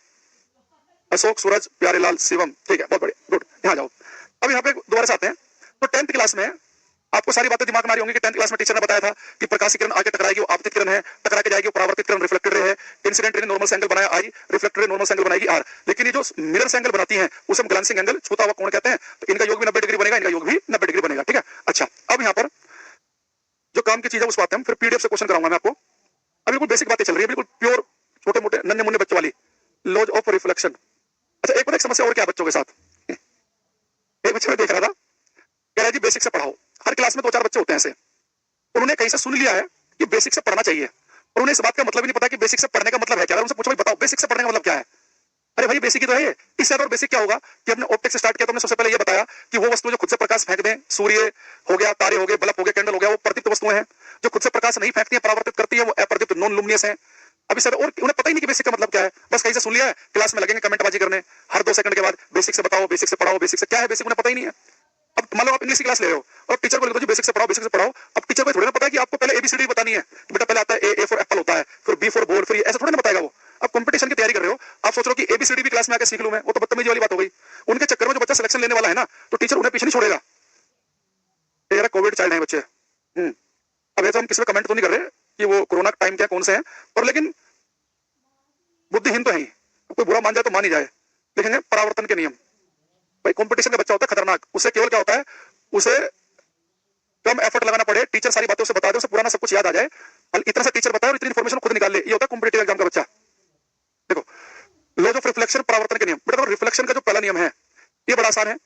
[SPEAKER 1] अशोक, सूरज, प्यारेलाल, शिवम, ठीक है, बहुत बढ़िया, गुड। यहाँ जाओ। अब यहाँ पे दोबारा से आते हैं। तो 10th क्लास में आपको सारी बातें दिमाग में आ रही होंगी कि 10th क्लास में टीचर ने बताया था कि प्रकाशीय किरण आके टकराएगी वो आपतित किरण है, टकरा के जाएगी वो परावर्तित किरण रिफ्लेक्टेड रे है, इंसिडेंट रे ने नॉर्मल से एंगल बनाया आई, रिफ्लेक्टेड रे नॉर्मल से एंगल बनाएगी आर। लेकिन ये जो मिरर से एंगल बनाती है उसे हम ग्लांसिंग एंगल, छूता हुआ कोण कहते हैं। तो इनका योग भी 90 डिग्री बनेगा, इनका योग भी 90 डिग्री बनेगा। ठीक है। अच्छा, अब यहाँ पर जो काम की चीज है उस बात हम फिर पीडीएफ से क्वेश्चन कराऊंगा मैं आपको। अब बिल्कुल बेसिक बातें चल रही है, बिल्कुल प्योर छोटे मोटे नन्हे मुन्ने बच्चों वाली, लॉज ऑफ रिफ्लेक्शन। अच्छा, एक समस्या और क्या बच्चों के साथ, एक बच्चे में देख रहा था, कह रहा जी बेसिक से पढ़ाओ। हर क्लास में 2-4 बच्चे होते हैं ऐसे, उन्होंने कहीं से सुन लिया है कि बेसिक से पढ़ना चाहिए, और उन्हें इस बात का मतलब ही नहीं पता कि बेसिक से पढ़ने का मतलब है क्या। अगर उनसे पूछो भाई बताओ बेसिक से पढ़ने का मतलब क्या है, अरे भाई बेसिक ही तो है ये। इससे और बेसिक क्या होगा कि हमने ऑप्टिक्स स्टार्ट किया तो हमने सबसे पहले ये बताया कि वो वस्तु जो खुद से प्रकाश फेंक दें, सूर्य हो गया, तारे हो गए, बल्ब हो गया, कैंडल हो गया, वो प्रदीप्त वस्तुएं हैं। जो खुद से प्रकाश नहीं फेंकती है, परावर्तित करती है, वो अप्रदीप्त नॉन लुमिनियस है। अभी सर और उन्हें पता ही नहीं कि बेसिक का मतलब क्या है, बस कहीं से सुन लिया है, क्लास में लगेंगे कमेंटबाजी करने हर 2 सेकंड के बाद, बेसिक से बताओ, बेसिक से पढ़ाओ, बेसिक से क्या है, बेसिक उन्हें पता ही नहीं है। अब मान लो आप इंग्लिश की क्लास ले रहे हो और टीचर को लिख दो जी बेसिक से पढ़ाओ, बेसिक से पढ़ाओ। अब टीचर को थोड़ी ना पता है कि आपको पहले एबीसीडी बतानी है, बेटा पहले आता है ए फॉर एप्पल होता है, फिर बी फॉर बॉल, फिर ऐसा थोड़ी ना बताएगा वो। अब कंपटीशन की तैयारी कर रहे हो, आप सोच रहे हो कि एबीसीडी भी क्लास में आकर सीख लूं मैं, वो तो बदतमीजी वाली बात हो गई। उनके चक्कर में जो बच्चा सिलेक्शन लेने वाला है ना, तो टीचर उन्हें पीछे नहीं छोड़ेगा। ये कोविड चाइल्ड है बच्चे। अब ऐसा हम किसी पे कमेंट तो नहीं कर रहे कि वो कोरोना टाइम क्या कौन से हैं, पर लेकिन बुद्धिहीन तो है ही। कोई बुरा मान जाए तो मान ही जाए। देखेंगे परावर्तन के नियम, भाई कंपटीशन का बच्चा होता है खतरनाक, उसे केवल क्या होता है, उसे कम एफर्ट लगाना पड़े, टीचर सारी बातें उसे बता दे, उसे पुराना सब कुछ याद आ जाए, और इतना सा टीचर बताए और इतनी इन्फॉर्मेशन खुद निकाल ले, ये होता है कॉम्पिटिटिव एग्जाम का बच्चा। देखो लॉज ऑफ रिफ्लेक्शन, परावर्तन के नियम। बेटा रिफ्लेक्शन का जो पहला नियम है ये बड़ा आसान है।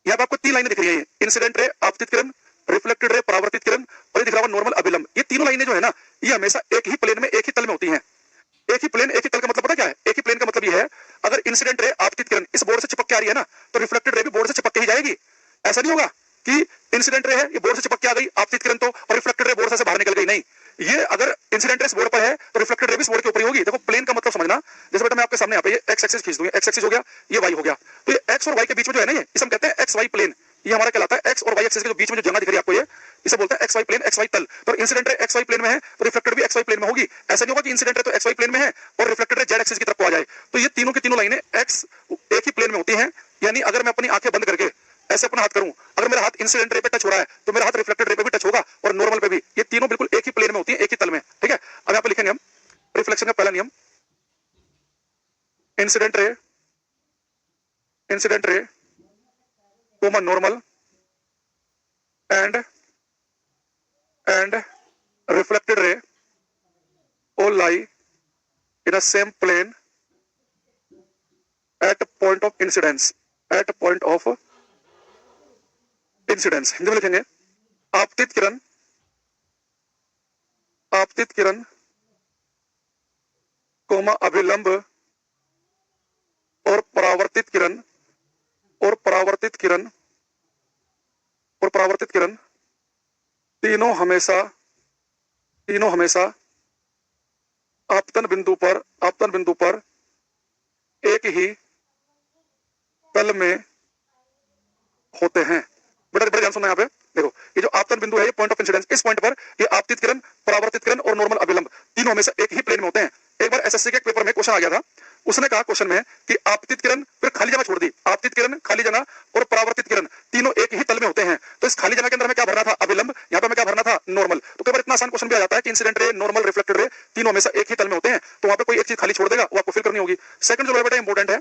[SPEAKER 1] यहाँ पे आपको 3 लाइनें दिख रही है, इंसिडेंट रे, आपतित किरण, रिफ्लेक्टेड रे, परावर्तित किरण, और ये दिख रहा है नॉर्मल अभिलंब। ये तीनों लाइनें जो है ना, ये हमेशा एक ही प्लेन में, एक ही तल में होती हैं। एक ही प्लेन, एक ही तल का मतलब पता क्या है, एक ही प्लेन का मतलब ये है, अगर इंसिडेंट रे, आपतित किरण इस बोर्ड से चिपक के आ रही है ना, तो रिफ्लेक्टेड रे भी बोर्ड से चिपक के ही जाएगी। ऐसा नहीं होगा कि इंसिडेंट रे है, ये बोर्ड से चिपक के आ गई, आपतित किरण तो, और रिफ्लेक्टेड रे बोर्ड से बाहर निकल गई, नहीं। ये अगर इंसिडेंट रे इस बोर्ड पर है तो रिफ्लेक्टेड रे भी इस बोर्ड के ऊपर ही होगी। देखो प्लेन का मतलब समझना, जैसे बेटा मैं आपके सामने यहाँ पे ये एक्स एक्सिस खींच दूंगा, एक्स एक्सिस हो गया, ये वाई हो गया, तो ये एक्स और वाई के बीच में जो है ना, ये इसे हम कहते हैं एक्स वाई प्लेन। ये हमारा कहलाता है एक्स और वाई एक्सिस के बीच में जो जगह दिख रही है आपको, ये इसे बोलते हैं X Y plane, X Y तल। तो incident ray x Y plane में है तो रिफ्लेक्टेड भी एक्स वाई प्लेन में होगी। ऐसा नहीं होगा कि इंसिडेंट रे तो एक्स वाई प्लेन में है और रिफ्लेक्टेड रे जेड एक्सिस की तरफ को आ जाए। तो ये तीनों की तीनों लाइनें एक्स एक ही प्लेन में होती हैं, यानी अगर मैं अपनी आंखें बंद करके ऐसे अपना हाथ करूं, अगर मेरा हाथ इंसिडेंट रे पे टच हो रहा है तो मेरा हाथ रिफ्लेक्टेड रे पे भी टच होगा और नॉर्मल पे भी। ये तीनों बिल्कुल एक ही प्लेन में होती है, एक ही तल में, ठीक है। अब यहाँ पे लिखेंगे हम रिफ्लेक्शन का पहला नियम, incident ray common normal and reflected ray all lie in a same plane at point of incidence, Hindi में लिखेंगे आपतित किरण कोमा अभिलंब और परावर्तित किरण तीनों हमेशा आपतन बिंदु पर एक ही तल में होते हैं। बड़ा बड़ा ध्यान सुनना यहाँ पे, देखो ये जो आपतन बिंदु है, ये पॉइंट ऑफ इंसिडेंस, इस पॉइंट पर ये आपतित किरण, परावर्तित किरण और नॉर्मल अभिलंब तीनों हमेशा एक ही प्लेन में होते हैं। एक बार एसएससी के एक पेपर में क्वेश्चन आ गया था, उसने कहा क्वेश्चन में कि आपतित किरण, फिर खाली जगह छोड़ दी, आपतित किरण, खाली जगह और परावर्तित किरण तीनों एक ही तल में होते हैं। तो इस खाली जगह के अंदर हमें क्या भरना था? अभिलंब। यहाँ पे हमें क्या भरना था? नॉर्मल। तो कई बार इतना आसान क्वेश्चन भी आ जाता है कि incident ray, normal, reflected ray तीनों हमेशा एक ही तल में होते हैं, तो वहां पे कोई एक चीज खाली छोड़ देगा, वो आपको फिल करनी होगी। सेकंड जो बेटा इंपॉर्टेंट है,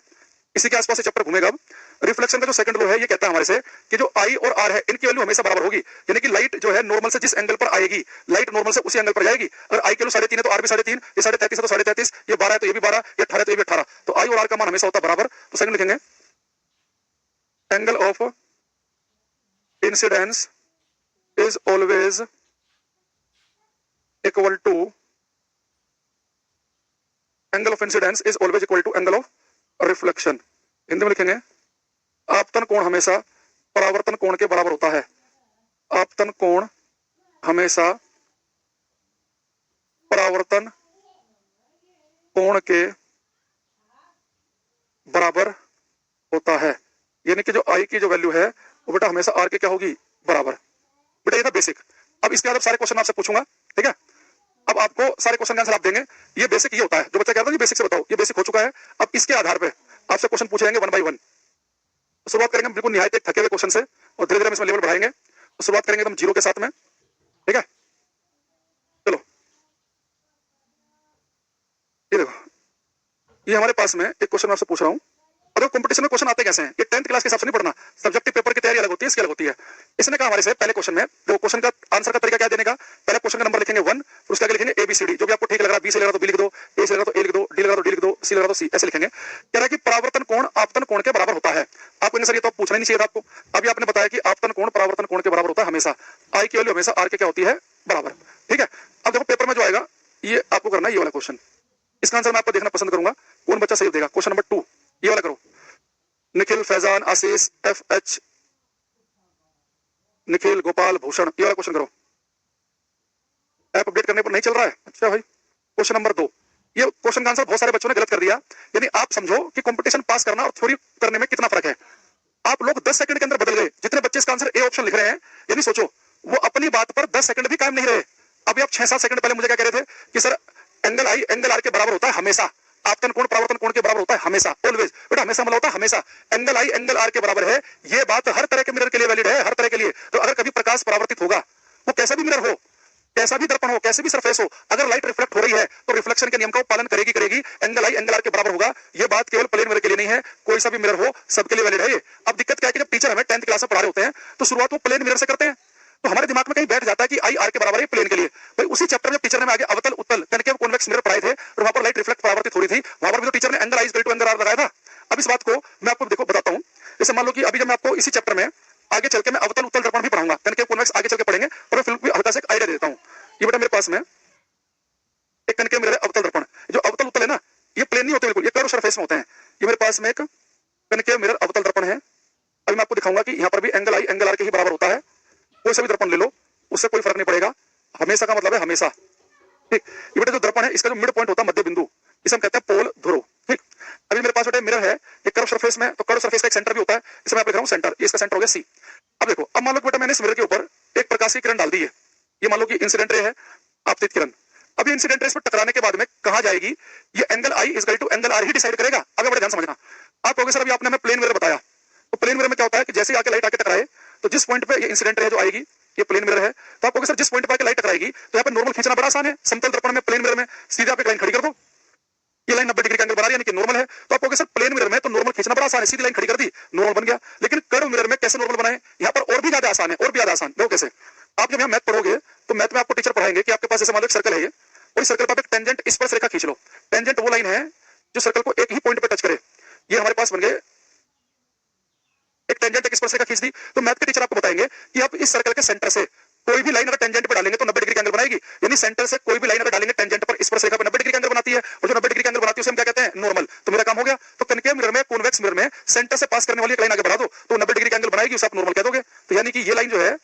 [SPEAKER 1] इसी के आसपास चैप्टर घूमेगा। अब रिफ्लेक्शन का जो सेकंड लॉ है, ये कहता है हमारे से कि जो आई और आर है, इनकी वैल्यू हमेशा बराबर होगी। यानी कि लाइट जो है नॉर्मल से जिस एंगल पर आएगी, लाइट नॉर्मल से उसी एंगल पर जाएगी। अगर आई की वैल्यू 3.5 है तो आर भी 3.5, ये 33.5 है तो 33.5, ये 12 है तो ये भी 12, ये 18 है तो ये भी 18। तो आई और आर का मान हमेशा होता है बराबर। तो सेकंड लिखेंगे angle of incidence is always equal to angle of reflection. Hindi में लिखेंगे आपतन कोण हमेशा परावर्तन कोण के बराबर होता है। आपतन कोण हमेशा परावर्तन कोण के बराबर होता है। यानी कि जो आई की जो वैल्यू है वो बेटा हमेशा आर के क्या होगी? बराबर। बेटा ये था बेसिक। अब इसके बाद सारे क्वेश्चन आपसे पूछूंगा, ठीक है। अब आपको सारे क्वेश्चन का आंसर आप देंगे। ये बेसिक ये होता है, जो बच्चा कहता है बेसिक से बताओ, ये बेसिक हो चुका है। अब इसके आधार पे आपसे क्वेश्चन पूछे जाएंगे 1 बाय 1। शुरुआत करेंगे बिल्कुल निहायत एक थके हुए क्वेश्चन से और धीरे धीरे हम इसमें लेवल बढ़ाएंगे। तो शुरुआत करेंगे एकदम जीरो के साथ में, ठीक है। चलो ये देखो, ये हमारे पास में एक क्वेश्चन आपसे पूछ रहा हूं। और कंपटीशन में क्वेश्चन आते कैसे हैं, ये 10th क्लास के हिसाब से नहीं पढ़ना, सब्जेक्टिव पेपर की तैयारी अलग होती है, इसकी अलग होती है। इसने कहा हमारे से पहले क्वेश्चन में, देखो क्वेश्चन का आंसर का तरीका क्या देने का, पहले क्वेश्चन का नंबर लिखेंगे 1, फिर उसके आगे लिखेंगे ABCD, जो भी आपको ठीक लग रहा है, बी से लग रहा तो बी लिख दो, ए से लग रहा तो ए लिख दो, डी लग रहा तो डी लिख दो, सी लग रहा तो सी, ऐसे लिखेंगे। कह रहा है कि परावर्तन कोण आपतन कोण के बराबर होता है। आपको सर ये तो पूछना ही नहीं चाहिए था आपको। अभी आपने बताया कि आपतन कोण परावर्तन कोण के बराबर होता है हमेशा, आई की वैल्यू हमेशा आर के क्या होती है? बराबर, ठीक है। अब देखो पेपर में जो आएगा ये आपको करना है, ये वाला क्वेश्चन। इसका आंसर मैं आपको देखना पसंद करूंगा, कौन बच्चा सही देगा। क्वेश्चन नंबर 2 ये वाला करो। निखिल, फैजान, आशीष, FH, निखिल, गोपाल, भूषण, ये वाला क्वेश्चन करो। ऐप अपडेट करने पर नहीं चल रहा है? अच्छा भाई। क्वेश्चन नंबर 2, ये क्वेश्चन का आंसर बहुत सारे बच्चों ने गलत कर दिया। यानी आप समझो कि कंपटीशन पास करना और थ्योरी करने में कितना फर्क है। आप लोग 10 सेकंड के अंदर बदल गए। जितने बच्चे इसका आंसर ए ऑप्शन लिख रहे हैं, यानी सोचो वो अपनी बात पर 10 सेकंड भी कायम नहीं रहे। अभी आप 6-7 सेकंड पहले मुझे क्या कह रहे थे कि sir angle I angle R के बराबर होता है हमेशा, आपतन कोण परावर्तन कोण के बराबर होता है हमेशा, ऑलवेज। बेटा हमेशा मतलब होता है हमेशा। एंगल आई एंगल आर के बराबर है, ये बात हर तरह के मिरर के लिए वैलिड है, हर तरह के लिए। तो अगर कभी प्रकाश परावर्तित होगा, वो कैसा भी मिरर हो, कैसा भी दर्पण हो, कैसे भी सरफेस हो, अगर लाइट रिफ्लेक्ट हो रही है तो रिफ्लेक्शन के नियम का पालन करेगी। एंगल आई एंगल आर के बराबर होगा। ये बात केवल प्लेन मिरर के लिए नहीं है, कोई सा भी मिरर हो सबके लिए वैलिड है ये। अब दिक्कत क्या है कि जब टीचर हमें 10th क्लास में पढ़ा रहे होते हैं तो शुरुआत वो प्लेन मिरर से करते हैं, तो हमारे दिमाग में कहीं बैठ जाता है कि आई आर के बराबर है प्लेन के लिए। भाई उसी चैप्टर में टीचर ने आगे अवतल उत्तल कनकेव कॉन्वेक्स मिरर पढ़ाए थे और वहां पर लाइट रिफ्लेक्ट परावर्तित हो रही थी, वहां पर भी तो टीचर ने angle I equal to angle R लगाया था। अब इस बात को मैं आपको देखो बताता हूं। जैसे मान लो कि अभी जब मैं आपको इसी चैप्टर में आगे चल के मैं अवतल उत्तल दर्पण भी पढ़ाऊंगा, कनकेव कॉन्वेक्स आगे चल के पढ़ेंगे, और मैं फिल्म भी हल्का से आइडिया देता हूं। ये बेटा मेरे पास में एक कनकेव मिरर है, अवतल दर्पण। जो अवतल उत्तल है ना, ये प्लेन नहीं होते बिल्कुल, ये कर्व सरफेस में होते हैं। ये मेरे पास में एक कनकेव मिरर अवतल दर्पण है। अभी मैं आपको दिखाऊंगा कि यहाँ पर भी एंगल आई एंगल आर के ही बराबर होता है। कोई सा भी दर्पण ले लो, उससे कोई फर्क नहीं पड़ेगा, हमेशा का मतलब है हमेशा, ठीक। ये बेटा जो दर्पण है, इसका जो मिड पॉइंट होता है, मध्य बिंदु, इसे हम कहते हैं पोल ध्रुव, ठीक। अभी मेरे पास बेटा मिरर है एक कर्व सरफेस में, तो कर्व सरफेस का एक सेंटर भी होता है, इसे मैं लिख रहा हूं सेंटर, ये इसका सेंटर हो गया C। अब देखो, अब मान लो बेटा मैंने इस मिरर के ऊपर एक प्रकाश की किरण डाल दी है, ये मान लो कि इंसिडेंट रे है, आपतित किरण। अब ये इंसिडेंट रे इस पर टकराने के बाद में कहां जाएगी, ये angle I equal to angle R ही डिसाइड करेगा। अब बड़ा ध्यान समझना। आप कहोगे सर अभी आपने हमें प्लेन मिरर बताया, तो प्लेन मिरर में क्या होता है कि जैसे आके लाइट आके टकराए तो जिस पॉइंट पे ये इंसिडेंट रे जो आएगी, ये प्लेन मिरर है, तो आपको सर जिस पॉइंट पे आके लाइट टकराएगी तो यहाँ पे नॉर्मल खींचना बड़ा आसान है। समतल दर्पण में प्लेन मिरर में सीधे आप एक लाइन खड़ी कर दो, ये लाइन 90 डिग्री का एंगल बना रही है, यानी कि नॉर्मल है। तो आपको सर प्लेन मिरर में तो नॉर्मल खींचना बड़ा आसान है, सीधी लाइन खड़ी कर दी, नॉर्मल बन गया। लेकिन कर्व मिरर में कैसे नॉर्मल बनाए, यहाँ पर और भी ज्यादा आसान है, और भी ज्यादा आसान। देखो कैसे, आप जब यहाँ मैथ पढ़ोगे तो मैथ में आपको टीचर पढ़ाएंगे कि आपके पास जैसे मान लो एक सर्कल है ये, और इस सर्कल पर एक टेंजेंट स्पर्श रेखा खींच लो। टेंजेंट वो लाइन है जो सर्कल को एक ही पॉइंट पे टच करे। ये हमारे पास बन गए एक टेंजेंट एक स्पर्श रेखा खींच दी। तो मैथ के टीचर आपको बताएंगे कि आप इस सर्कल के सेंटर से कोई भी लाइन अगर टेंजेंट पे डालेंगे तो 90 डिग्री का एंगल बनाएगी, यानी सेंटर से कोई भी लाइन अगर डालेंगे टेंजेंट पर स्पर्श रेखा पर 90 डिग्री का एंगल बनाती है, और जो 90 डिग्री का एंगल बनाती है उसे हम क्या कहते हैं, नॉर्मल। तो मेरा काम हो गया। तो कनकेव मिरर में, कॉन्वेक्स मिरर में सेंटर से पास करने वाली एक लाइन आगे बढ़ा दो तो 90 डिग्री का एंगल बनाएगी, उसे आप नॉर्मल कह दोगे। तो यानी कि ये लाइन जो है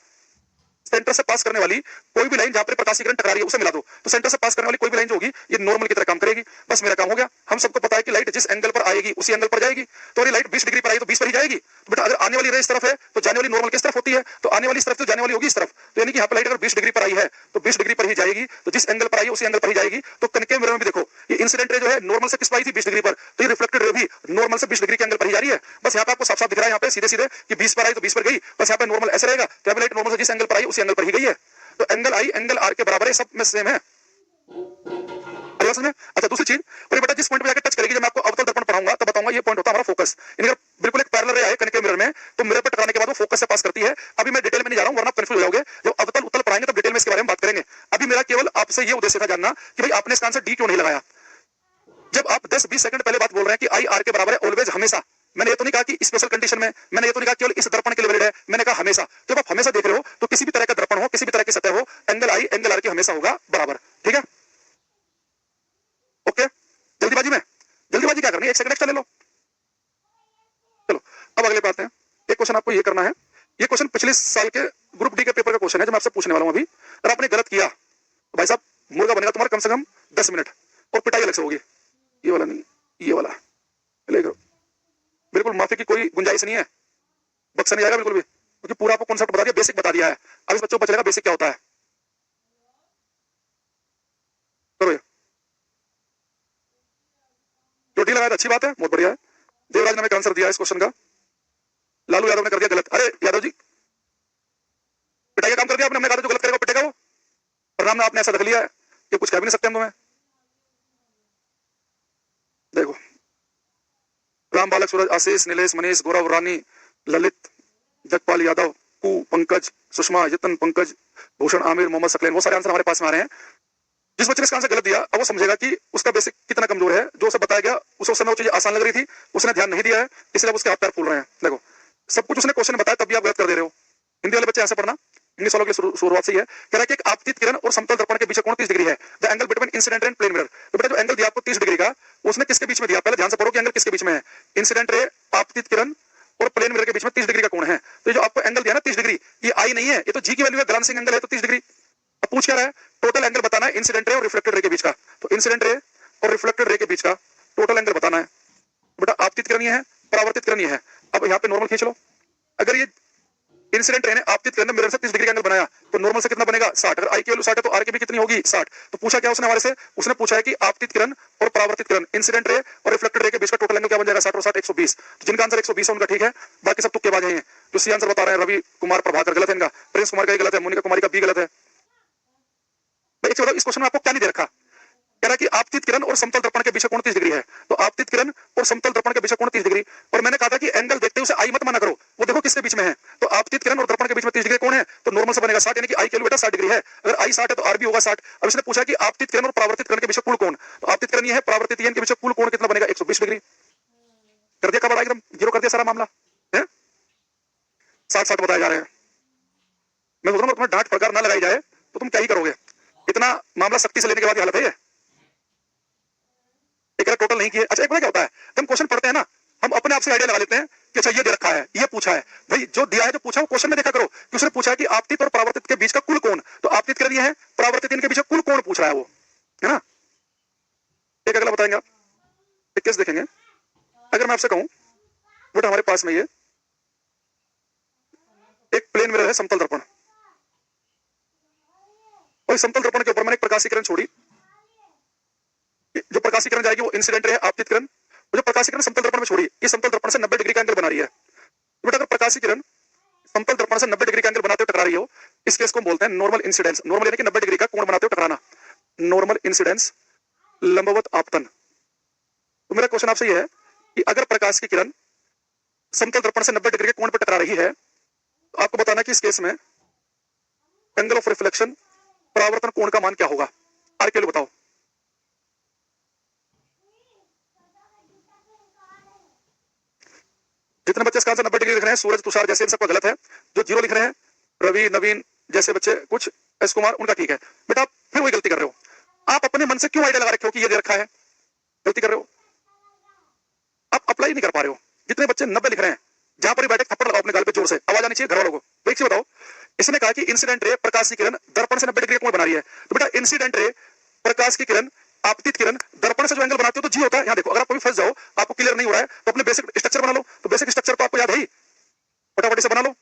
[SPEAKER 1] सेंटर से पास करने वाली कोई भी लाइन जहां पर प्रकाशीकरण टकरा रही है उसे मिला दो, तो सेंटर से पास करने वाली कोई भी लाइन जो होगी ये नॉर्मल की तरह काम करेगी। बस मेरा काम हो गया। हम सबको पता है कि लाइट जिस एंगल पर आएगी उसी एंगल पर जाएगी। तो अगर लाइट 20 डिग्री पर आई तो 20 पर ही जाएगी। तो बेटा अगर आने वाली रे इस तरफ है तो जाने वाली नॉर्मल किस तरफ होती है, तो आने वाली इस तरफ, तो जाने वाली होगी इस तरफ। तो यानी कि यहाँ पर लाइट अगर 20 डिग्री पर आई है तो 20 डिग्री पर ही जाएगी, तो जिस एंगल पर आई उसी एंगल पर ही जाएगी। तो कनकेव मिरर में भी देखो, ये इंसिडेंट रे जो है नॉर्मल से किस पर आई थी, 20 डिग्री पर, तो ये रिफ्लेक्टेड रे भी नॉर्मल से 20 डिग्री के एंगल पर ही जा रही है। बस यहाँ पे आपको साफ साफ दिख रहा है, यहाँ पे सीधे सीधे कि 20 पर आई तो 20 पर गई। बस यहाँ पे नॉर्मल ऐसे रहेगा, तो लाइट नॉर्मल से जिस एंगल पर आई उसी एंगल पर ही गई है। तो एंगल आई एंगल आर के बराबर है, सब में सेम है। अच्छा दूसरी चीज, और बेटा जिस पॉइंट पे जाकर टच करेगी, जब मैं आपको अवतल दर्पण पढ़ाऊंगा तब बताऊंगा, ये पॉइंट होता है हमारा फोकस। यानी अगर बिल्कुल एक पैरेलल रे है कनकेव मिरर में तो मिरर पे टकराने के बाद वो फोकस से पास करती है। अभी मैं डिटेल में नहीं जा रहा हूं वरना आप कंफ्यूज हो जाओगे। जब अवतल उत्तल पढ़ाएंगे तब डिटेल में इसके बारे में बात करेंगे। अभी मेरा केवल आपसे ये उद्देश्य था जानना कि भाई आपने इसका आंसर डी क्यों नहीं लगाया। जब आप 10-20 सेकंड पहले बात बोल रहे हैं कि आई आर के बराबर है ऑलवेज, हमेशा, मैंने ये तो नहीं कहा कि स्पेशल कंडीशन में, मैंने ये तो नहीं कहा केवल इस दर्पण के लिए वैलिड है, मैंने कहा हमेशा। जब आप हमेशा देख रहे हो तो किसी भी तरह का दर्पण हो, किसी भी तरह की सतह हो, एंगल आई एंगल आर के हमेशा होगा बराबर। ठीक है, ओके। जल्दीबाजी में, जल्दीबाजी क्या करनी है, 1 सेकंड एक्स्ट्रा ले लो। चलो अब अगले बात है। एक क्वेश्चन आपको ये करना है, ये क्वेश्चन पिछले साल के ग्रुप डी के पेपर का क्वेश्चन है जो मैं आपसे पूछने वाला हूं अभी। अगर आपने गलत किया तो भाई साहब मुर्गा बनेगा तुम्हारा कम से कम 10 मिनट, और पिटाई अलग से होगी। ये वाला नहीं, ये वाला ले करो। बिल्कुल माफी की कोई गुंजाइश नहीं है, बक्सा नहीं जाएगा बिल्कुल भी, क्योंकि पूरा आपको कॉन्सेप्ट बता दिया, बेसिक बता दिया है। अब इस बच्चों को बचेगा बेसिक क्या होता है। करो ये, जो डी लगाया था अच्छी बात है, बहुत बढ़िया है। देवराज ने हमें आंसर दिया इस क्वेश्चन का, लालू यादव ने कर दिया गलत। अरे यादव जी पिटाई का काम कर दिया आपने, हमने कहा था जो गलत करेगा पिटेगा वो, परिणाम में आपने ऐसा रख लिया है कि कुछ कह भी नहीं सकते हम तुम्हें। देखो राम बालक, सूरज, आशीष, नीलेश, मनीष, गौरव, रानी, ललित, जगपाल यादव, कु, पंकज, सुषमा, यतन, पंकज, भूषण, आमिर, मोहम्मद सकलेन, वो सारे आंसर हमारे पास में आ रहे हैं। जिस बच्चे ने इसका आंसर गलत दिया अब वो समझेगा कि उसका बेसिक कितना कमजोर है। जो उसे बताया गया उस समय वो चीज आसान लग रही थी, उसने ध्यान नहीं दिया है, इसलिए उसके हाथ पैर फूल रहे हैं। देखो सब कुछ उसने क्वेश्चन बताया तब भी आप गलत कर दे रहे हो। हिंदी वाले बच्चे ऐसे पढ़ना, इंग्लिश वालों की शुरुआत से ही है। कह रहा है कि एक आपतित किरण और समतल दर्पण के बीच कोण 30 डिग्री है, the angle between incident and plane mirror. तो बेटा जो एंगल दिया आपको 30 डिग्री का, उसने किसके बीच में दिया, पहले ध्यान से पढ़ो कि एंगल किसके बीच में है। इंसिडेंट रे, आपतित किरण और प्लेन मिरर के बीच में 30 डिग्री का कोण है। तो जो आपको एंगल दिया ना 30 डिग्री, ये आई नहीं है, ये तो जी की वैल्यू है, ग्लांसिंग एंगल है तो 30 डिग्री। अब पूछ क्या रहा है, टोटल एंगल बताना है इंसिडेंट रे और रिफ्लेक्टेड रे के बीच का। तो इंसिडेंट रे और रिफ्लेक्टेड रे के बीच का टोटल एंगल बताना है। बेटा आपतित किरण ये है, परावर्तित किरण ये है। अब यहाँ पे नॉर्मल खींच लो। अगर ये इंसिडेंट रे ने आपतित किरण मिरर से 30 डिग्री का एंगल बनाया तो नॉर्मल से कितना बनेगा 60। अगर आई की वैल्यू 60 है तो आर की भी कितनी होगी 60। तो पूछा क्या उसने हमारे से, उसने पूछा है कि आपतित किरण और परावर्तित किरण, इंसिडेंट रे और रिफ्लेक्टेड रे के बीच का टोटल एंगल क्या बन जाएगा, 60 और 60 120। तो जिनका आंसर 120 है उनका ठीक है, बाकी सब तुक्केबाज हैं। जो सी आंसर बता रहे हैं रवि कुमार प्रभाकर गलत है इनका, प्रिंस कुमार का गलत है, मोनिका कुमारी का भी गलत है। इस क्वेश्चन में आपको क्या नहीं दे रखा, कह रहा है कि आपतित किरण और समतल दर्पण के बीच कोण 30 डिग्री है। तो आपतित किरण और समतल दर्पण के बीच कोण 30 डिग्री, और मैंने कहा था कि एंगल देखते उसे आई मत माना करो, वो देखो किसके बीच में है। तो आपतित किरण और दर्पण के बीच में 30 डिग्री कोण है तो नॉर्मल से बनेगा 60, यानी कि आई की वैल्यू बेटा 60 डिग्री है। अगर आई 60 है तो आर भी होगा 60। अब इसने पूछा कि आपतित किरण और परावर्तित किरण के बीच कुल कोण, तो आपतित किरण ये है, परावर्तित के बीच कुल कोण कितना बनेगा 120 डिग्री। कर दिया, कब एकदम जीरो कर दिया सारा मामला है। 60-60 बताए जा रहे हैं। मैं बोल रहा हूं तुम्हें डांट फटकार ना लगाई जाए तो तुम क्या ही करोगे। इतना मामला सख्ती से लेने के बाद हालत है ये। एक टोटल नहीं किए। अच्छा एक बार क्या होता है, जब हम क्वेश्चन पढ़ते हैं ना हम अपने आप से आइडिया लगा लेते हैं कि अच्छा ये दे रखा है, ये पूछा है, भाई जो दिया है जो पूछा वो क्वेश्चन में देखा करो कि उसने पूछा है कि आपतित और परावर्तित के बीच का कुल कोण, तो आपतित किरण ये है, परावर्तित इनके बीच का कुल कोण पूछ रहा है वो, है ना। एक अगला बताएंगे आप, एक केस देखेंगे। अगर मैं आपसे कहूं बेटा हमारे पास में ये एक प्लेन मिरर है, समतल दर्पण, और समतल दर्पण के ऊपर मैंने एक प्रकाशीकरण छोड़ी। जो प्रकाशीकरण जाएगी वो इंसिडेंट रे, आपतित किरण, जो प्रकाशीकरण समतल दर्पण में छोड़ी, ये समतल दर्पण से 90 डिग्री का एंगल बना रही है। तो बेटा अगर प्रकाश की किरण समतल दर्पण से 90 डिग्री का एंगल बनाते हुए टकरा रही हो, इस केस को हम बोलते हैं नॉर्मल इंसिडेंस। नॉर्मल यानी कि 90 डिग्री का कोण बनाते हुए टकराना, नॉर्मल इंसिडेंस, लंबवत आपतन। तो मेरा क्वेश्चन आपसे यह है कि अगर प्रकाश की किरण समतल दर्पण से 90 डिग्री के कोण पर टकरा रही है, तो आपको बताना कि इस केस में एंगल ऑफ रिफ्लेक्शन, परावर्तन कोण का मान क्या होगा। आर के लिए बताओ। जितने बच्चे इसका आंसर 90 डिग्री लिख रहे हैं, सूरज, तुषार जैसे, इन सबका गलत है। जो जीरो लिख रहे हैं, रवि, नवीन जैसे बच्चे, कुछ एस कुमार, उनका ठीक है। बेटा आप फिर वही गलती कर रहे हो। आप अपने मन से क्यों आइडिया लगा रखे हो कि ये दे रखा है, गलती कर रहे हो। आप अप्लाई नहीं कर पा रहे हो। जितने बच्चे 90 लिख रहे हैं, जहां पर भी बैठे थप्पड़ लगाओ अपने गाल पे जोर से, आवाज आनी चाहिए घर वालों को। तो एक चीज बताओ, इसने कहा कि इंसिडेंट रे, प्रकाश की किरण दर्पण से 90 डिग्री कोण बना रही है। तो बेटा इंसिडेंट रे, प्रकाश की किरण, आपतित किरण दर्पण से जो एंगल बनाते हो तो जी होता है। यहाँ देखो, अगर आप कभी फंस जाओ, आपको क्लियर नहीं हो रहा है, तो अपने बेसिक स्ट्रक्चर बना लो। तो बेसिक स्ट्रक्चर तो आपको याद है ही, फटाफट से बना लो।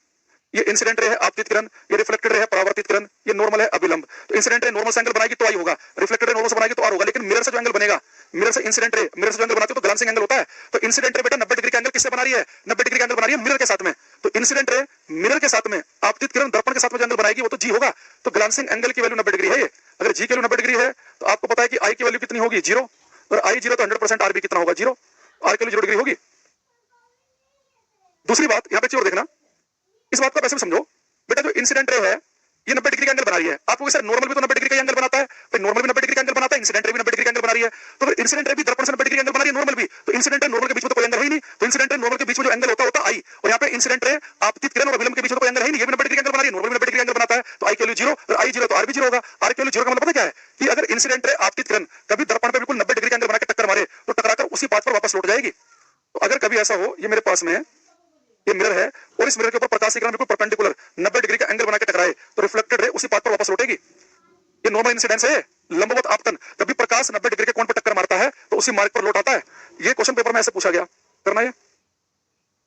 [SPEAKER 1] ये इंसिडेंट रे है आपतित किरण, ये रिफ्लेक्टेड रे है परावर्तित किरण, ये नॉर्मल है अभिलंब। तो इंसिडेंट रे नॉर्मल से एंगल बनाएगी तो आई होगा, रिफ्लेक्टेड रे नॉर्मल से बनाएगी तो आर होगा। लेकिन मिरर से जो एंगल बनेगा, मिरर से इंसिडेंट रे, मिरर से जो एंगल बनाते हो तो ग्लांसिंग एंगल होता है। तो इंसिडेंट रे बेटा 90 डिग्री का एंगल किससे बना रही है, 90 डिग्री का एंगल बना रही है मिरर के साथ में। तो इंसिडेंट रे मिरर के साथ में, आपतित किरण दर्पण के साथ में जो एंगल बनाएगी वो तो जी होगा। तो ग्लांसिंग एंगल की वैल्यू 90 डिग्री है। अगर जी की वैल्यू 90 डिग्री है, तो आपको पता है कि आई की वैल्यू कितनी होगी, 0। और आई 0 तो 100% आर भी कितना होगा, 0। आर की वैल्यू 0 डिग्री होगी। दूसरी बात यहाँ पे चीज और देखना, इस बात को आप ऐसे समझो, बेटा जो इंसिडेंट रे है ये 90 डिग्री का एंगल बना रही है। आपको सर नॉर्मल भी तो 90 डिग्री का एंगल बनाता है, फिर नॉर्मल भी 90 डिग्री का एंगल बनाता है, इंसिडेंट रे भी 90 डिग्री का एंगल बना रही है। तो फिर इंसिडेंट रे भी दर्पण से 90 डिग्री एंगल बना रही है, नॉर्मल भी। तो इंसिडेंट रे नॉर्मल के बीच में तो कोई एंगल है ही नहीं। तो इंसिडेंट रे नॉर्मल के बीच में जो एंगल होता है आई, और यहाँ पे इंसिडेंट रे आपतित किरण और अभिलंब के बीच में तो कोई एंगल है ही नहीं। ये भी 90 डिग्री एंगल बना रही है, नॉर्मल भी 90 डिग्री एंगल बनाता है। तो आई की वैल्यू 0, और आई 0 तो आर भी 0 होगा। आर की वैल्यू 0 का मतलब पता क्या है कि अगर इंसिडेंट रे आपतित किरण कभी दर्पण पे बिल्कुल 90 डिग्री का एंगल बना के टक्कर मारे, तो टकराकर उसी पाथ पर वापस लौट जाएगी। तो अगर कभी ऐसा हो, ये मेरे पास में ये मिरर है और इस मिरर के ऊपर प्रकाश की किरण बिल्कुल परपेंडिकुलर 90 डिग्री का एंगल बना के टकराए, तो रिफ्लेक्टेड रे उसी पाथ पर वापस लौटेगी। ये नॉर्मल इंसिडेंस है। लंबवत आपतन, कभी प्रकाश 90 डिग्री के कोण पर टक्कर मारता है तो उसी मार्ग पर लौट आता है। ये क्वेश्चन पेपर में ऐसे पूछा गया, करना है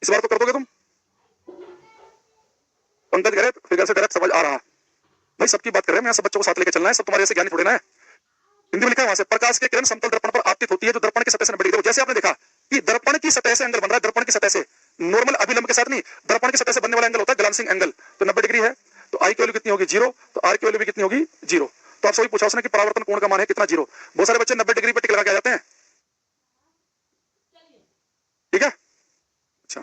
[SPEAKER 1] इस बार तो कर दोगे तुम। पंकज कह रहे फिगर से डायरेक्ट समझ आ रहा। भाई सबकी बात कर रहे हैं, मैं सब बच्चों को साथ लेके चलना है, सब तुम्हारे ऐसे ज्ञानी थोड़े ना है। हिंदी में लिखा है वहां से, प्रकाश की किरण समतल दर्पण पर आपतित होती है जो दर्पण की सतह से 90 डिग्री। जैसे आपने देखा कि दर्पण की सतह से एंगल बन रहा है, दर्पण की सतह से, नॉर्मल अभिलंब के साथ नहीं, दर्पण की सतह से बनने वाला एंगल होता है ग्लांसिंग एंगल। तो 90 डिग्री है, तो आई की वैल्यू कितनी होगी, 0। तो आर की वैल्यू भी कितनी होगी, 0। तो आपसे वही पूछा उसने कि परावर्तन कोण का मान है कितना, 0। बहुत सारे बच्चे 90 डिग्री पे टिक लगा के आ जाते हैं, ठीक है। अच्छा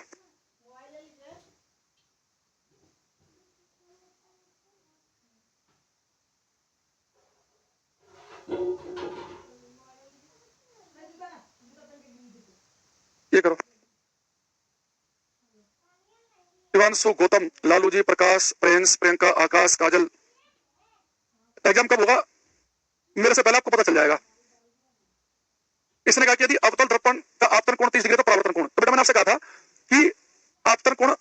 [SPEAKER 1] ये करो। शिवांशु, गौतम, लालू जी, प्रकाश, प्रिंस, प्रियंका, आकाश, काजल, एग्जाम कब होगा मेरे से पहले आपको पता चल जाएगा। इसने कहा कि यदि अवतल दर्पण का आपतन कोण 30 डिग्री तो परावर्तन कोण, तो बेटा मैंने आपसे कहा था कि आपतन कोण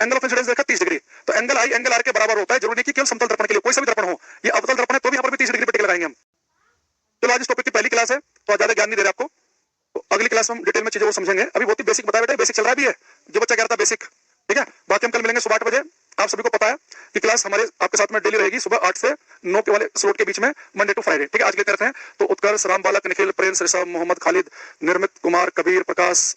[SPEAKER 1] एंगल ऑफ इंसिडेंस देखा 30 डिग्री, तो एंगल आई एंगल आर के बराबर होता है। जरूरी नहीं कि केवल समतल दर्पण के लिए, कोई सा भी दर्पण हो, ये अवतल दर्पण है तो भी यहाँ पर भी 30 डिग्री पे टिक लगाएंगे हम। चलो आज इस टॉपिक की पहली क्लास है तो ज्यादा ज्ञान नहीं दे रहे आपको, तो अगली क्लास में हम डिटेल में चीजें वो समझेंगे। अभी बहुत ही बेसिक बताया बेटा, बेसिक चल रहा भी है, जो बच्चा कह रहा था बेसिक, ठीक है। बाकी हम कल मिलेंगे सुबह 8 बजे। आप सभी को पता है कि क्लास हमारे आपके साथ में डेली रहेगी सुबह 8 से 9 के वाले स्लॉट के बीच में, मंडे टू फ्राइडे, ठीक है। आज लेते रहते हैं तो उत्कर्ष, राम बालक, निखिल, प्रिंस, ऋषभ, मोहम्मद, खालिद, निर्मित, कुमार, कबीर, प्रकाश,